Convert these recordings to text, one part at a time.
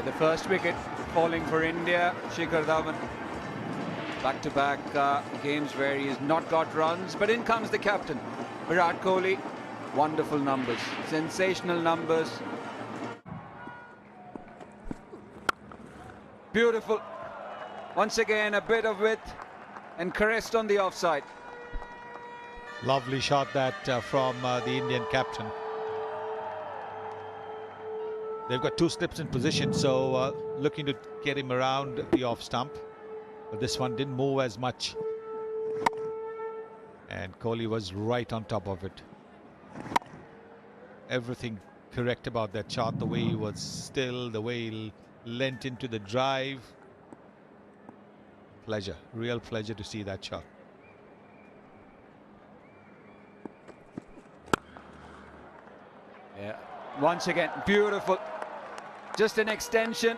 The first wicket falling for India. Shikhar Dhawan. Back-to-back games where he has not got runs. But in comes the captain, Virat Kohli. Wonderful numbers. Sensational numbers. Beautiful. Once again, a bit of width and caressed on the offside. Lovely shot that from the Indian captain. They've got two slips in position, so looking to get him around the off stump. But this one didn't move as much. And Kohli was right on top of it. Everything correct about that shot. The way he was still, the way he leant into the drive. Pleasure, real pleasure to see that shot. Yeah, once again, beautiful. Just an extension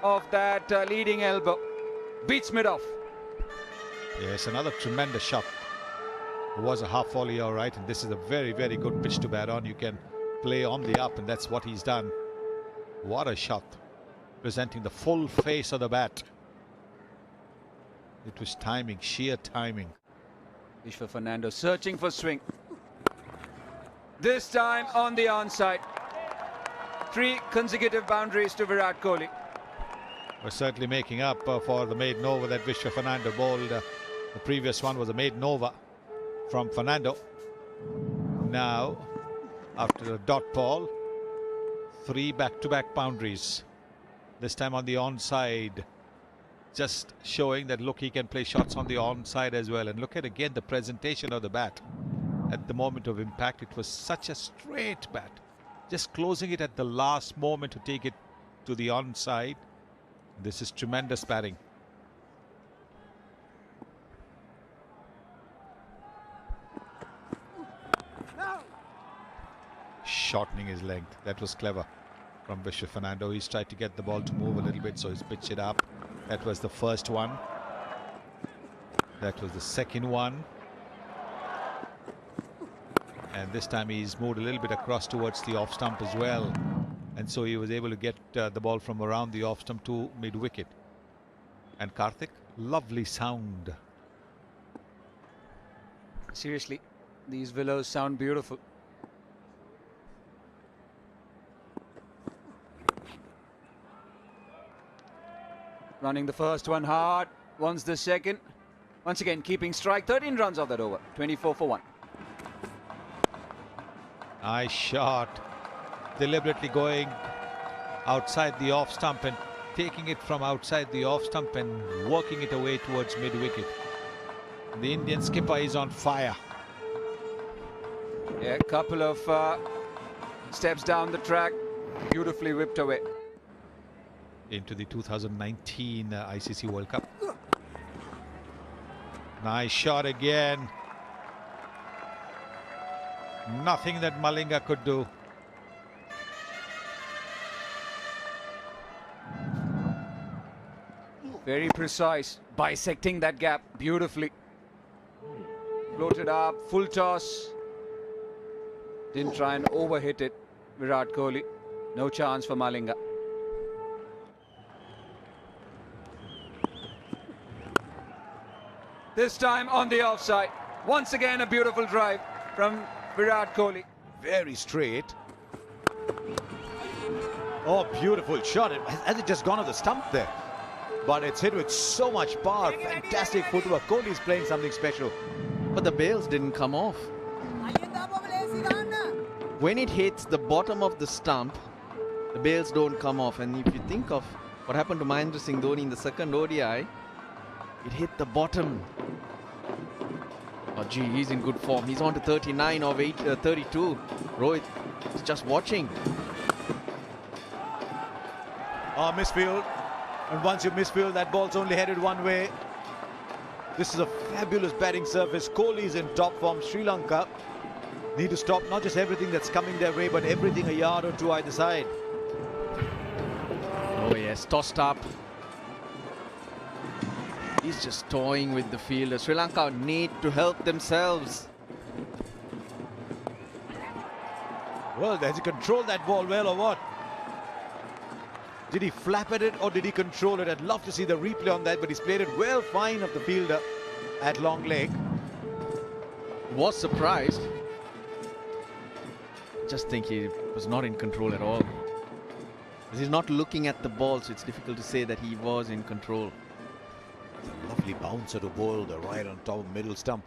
of that leading elbow. Beats mid off. Yes, another tremendous shot. It was a half volley, all right, and this is a very, very good pitch to bat on. You can play on the up, and that's what he's done. What a shot, presenting the full face of the bat. It was timing, sheer timing. Vishwa Fernando searching for swing. This time on the onside. 3 consecutive boundaries to Virat Kohli. We're certainly making up for the maiden over that Vishwa Fernando bowled. The previous one was a maiden over from Fernando. Now, after a dot ball, 3 back-to-back boundaries. This time on the onside. Just showing that, look, he can play shots on the onside as well. And look at again the presentation of the bat. At the moment of impact, it was such a straight bat. Just closing it at the last moment to take it to the onside. This is tremendous batting. Shortening his length. That was clever from Vishwa Fernando. He's tried to get the ball to move a little bit, so he's pitched it up. That was the first one. That was the second one. And this time he's moved a little bit across towards the off stump as well. And so he was able to get the ball from around the off stump to mid-wicket. And Karthik, lovely sound. Seriously, these willows sound beautiful. Running the first one hard, wants the second. Once again, keeping strike, 13 runs off that over, 24 for 1. Nice shot. Deliberately going outside the off stump and taking it from outside the off stump and working it away towards mid-wicket. The Indian skipper is on fire. Yeah, a couple of steps down the track, beautifully whipped away. Into the 2019 ICC World Cup. Nice shot again. Nothing that Malinga could do. Very precise, bisecting that gap beautifully. Floated up, full toss. Didn't try and overhit it, Virat Kohli. No chance for Malinga. This time on the offside. Once again, a beautiful drive from Virat Kohli. Very straight. Oh, beautiful shot. Has it just gone off the stump there? But it's hit with so much power. Fantastic footwork. Kohli's playing something special. But the bails didn't come off. When it hits the bottom of the stump, the bails don't come off. And if you think of what happened to Mahendra Singh Dhoni in the second ODI, it hit the bottom. Oh, gee, he's in good form. He's on to 39 of 32. Rohit is just watching. Oh, misfield. And once you misfield, that ball's only headed one way. This is a fabulous batting surface. Kohli's in top form. Sri Lanka need to stop not just everything that's coming their way, but everything a yard or two either side. Oh, yes, tossed up. He's just toying with the fielder. Sri Lanka need to help themselves. Well, has he controlled that ball well or what? Did he flap at it or did he control it? I'd love to see the replay on that, but he's played it well fine of the fielder at long leg. Was surprised. Just think he was not in control at all. He's not looking at the ball, so it's difficult to say that he was in control. It's a lovely bouncer to bowl the right on top of middle stump.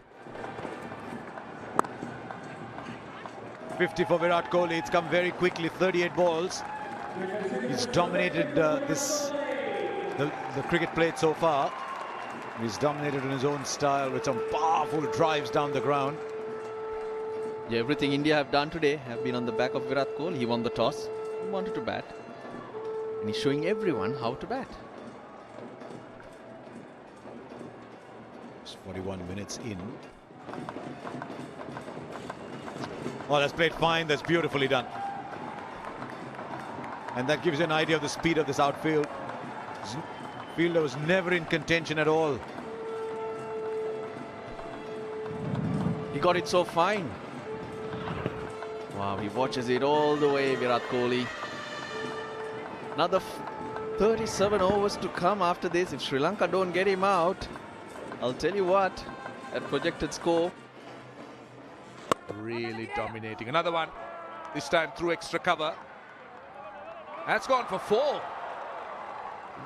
50 for Virat Kohli. It's come very quickly. 38 balls. He's dominated the cricket plate so far. He's dominated in his own style with some powerful drives down the ground. Yeah, everything India have done today have been on the back of Virat Kohli. He won the toss. He wanted to bat. And he's showing everyone how to bat. It's 41 minutes in. Oh, that's played fine. That's beautifully done. And that gives you an idea of the speed of this outfield. Fielder was never in contention at all. He got it so fine. Wow, he watches it all the way, Virat Kohli. Another 37 overs to come after this. If Sri Lanka don't get him out, I'll tell you what, that projected score. Really dominating. Another one, this time through extra cover. That's gone for 4.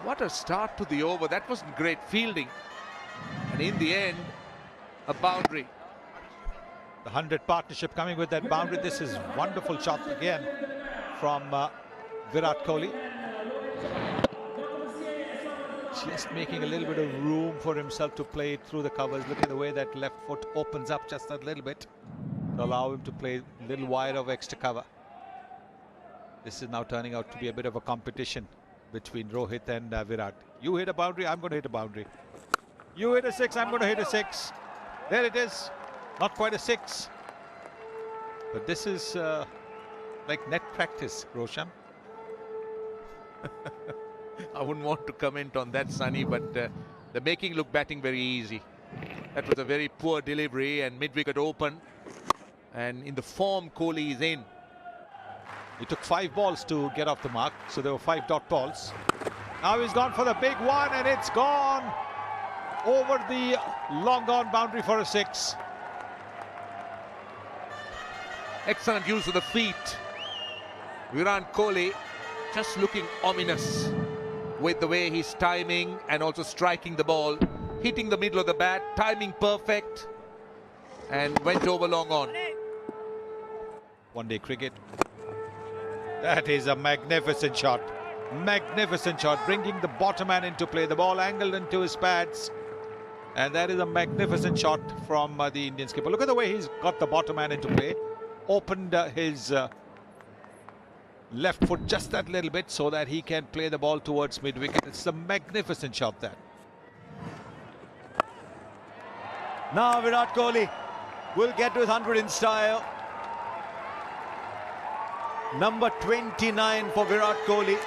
What a start to the over. That wasn't great fielding. And in the end, a boundary. The 100 partnership coming with that boundary. This is wonderful shot again from Virat Kohli. Just making a little bit of room for himself to play it through the covers. Look at the way that left foot opens up just a little bit to allow him to play a little wide of extra cover. This is now turning out to be a bit of a competition between Rohit and Virat. You hit a boundary, I'm going to hit a boundary. You hit a 6, I'm going to hit a 6. There it is. Not quite a 6. But this is like net practice, Rosham. I wouldn't want to comment on that, Sunny, but they're making look batting very easy. That was a very poor delivery and mid-wicket open. And in the form Kohli is in. He took 5 balls to get off the mark, so there were 5 dot balls. Now he's gone for the big one, and it's gone over the long on boundary for a 6. Excellent use of the feet. Virat Kohli just looking ominous with the way he's timing and also striking the ball, hitting the middle of the bat, timing perfect, and went over long on. One day cricket. That is a magnificent shot. Magnificent shot, bringing the bottom man into play. The ball angled into his pads. And that is a magnificent shot from the Indian skipper. Look at the way he's got the bottom man into play. Opened his left foot just that little bit so that he can play the ball towards mid-wicket. It's a magnificent shot there. Now Virat Kohli will get to his 100 in style. Number 29 for Virat Kohli.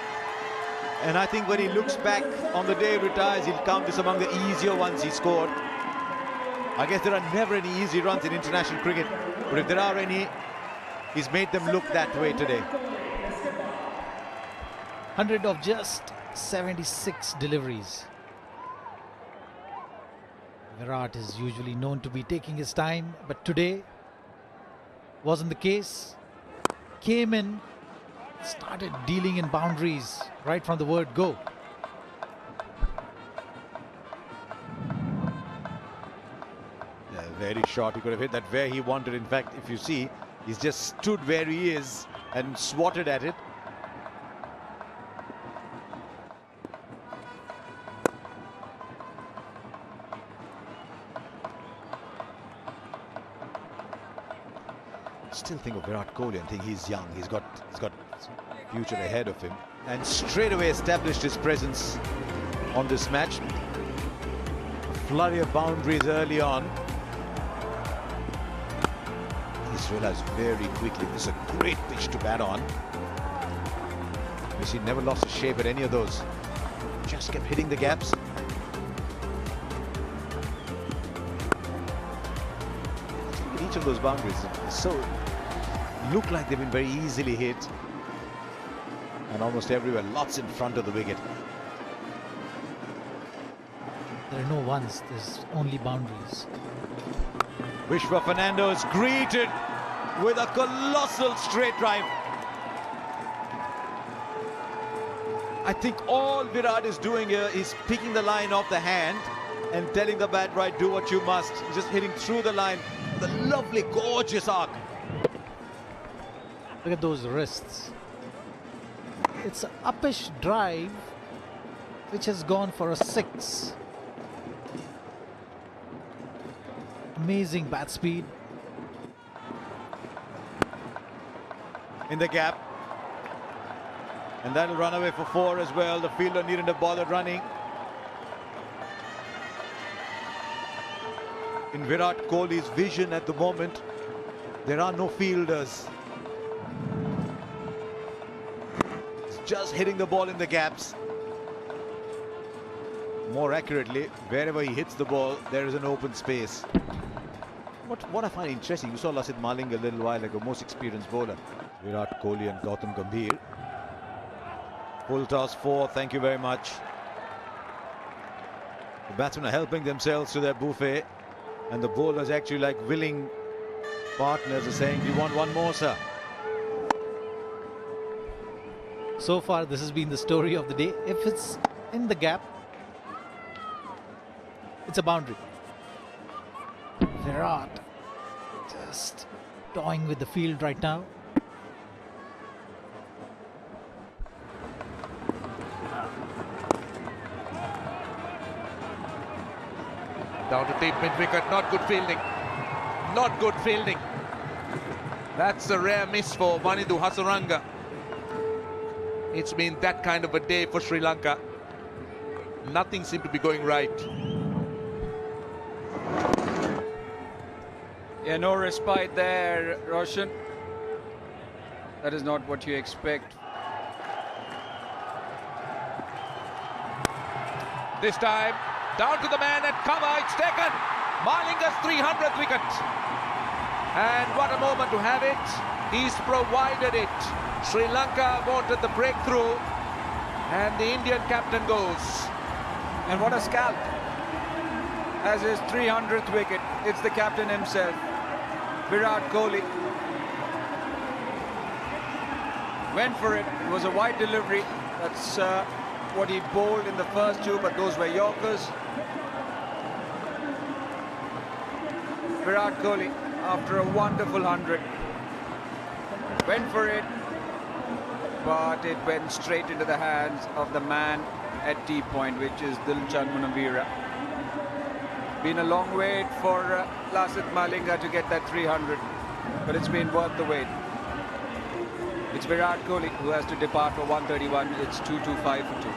And I think when he looks back on the day he retires, he'll count this among the easier ones he scored. I guess there are never any easy runs in international cricket, but if there are any, he's made them look that way today. 100 of just 76 deliveries. Virat is usually known to be taking his time, but today wasn't the case. Came in, started dealing in boundaries right from the word go. Yeah, very short. He could have hit that where he wanted. In fact, if you see, he's just stood where he is and swatted at it. Still think of Virat Kohli and think he's young. He's got future ahead of him, and straight away established his presence on this match. Flurry of boundaries early on. He's realized very quickly this is a great pitch to bat on. You see, never lost his shape at any of those. Just kept hitting the gaps. Look at each of those boundaries. It's so look like they've been very easily hit. And almost everywhere, lots in front of the wicket. There are no ones, there's only boundaries. Vishwa Fernando is greeted with a colossal straight drive. I think all Virat is doing here is picking the line off the hand and telling the bat, right, do what you must. He's just hitting through the line. The lovely, gorgeous arc. Look at those wrists. It's an uppish drive which has gone for a 6. Amazing bat speed. In the gap. And that'll run away for 4 as well. The fielder needn't have bothered running. In Virat Kohli's vision at the moment, there are no fielders. He's just hitting the ball in the gaps. More accurately, wherever he hits the ball, there is an open space. What I find interesting, you saw Lasith Malinga a little while ago, most experienced bowler. Virat Kohli and Gautam Gambhir. Full toss 4, thank you very much. The batsmen are helping themselves to their buffet, and the bowlers actually, like willing partners, are saying, "Do you want one more, sir?" So far, this has been the story of the day. If it's in the gap, it's a boundary. Virat just toying with the field right now. Down to deep mid-wicket, not good fielding. Not good fielding. That's a rare miss for Vanidhu Hasaranga. It's been that kind of a day for Sri Lanka. Nothing seemed to be going right. Yeah, no respite there, Roshan. That is not what you expect. This time, down to the man at cover, it's taken. Malinga's 300th wicket. And what a moment to have it. He's provided it. Sri Lanka wanted the breakthrough, and the Indian captain goes. And what a scalp. As his 300th wicket, it's the captain himself, Virat Kohli. Went for it. It was a wide delivery. That's what he bowled in the first 2, but those were Yorkers. Virat Kohli, after a wonderful 100, went for it, but it went straight into the hands of the man at T-point, which is Dilshan Munawira. Been a long wait for Lasith Malinga to get that 300, but it's been worth the wait. It's Virat Kohli who has to depart for 131. It's 225 for 2.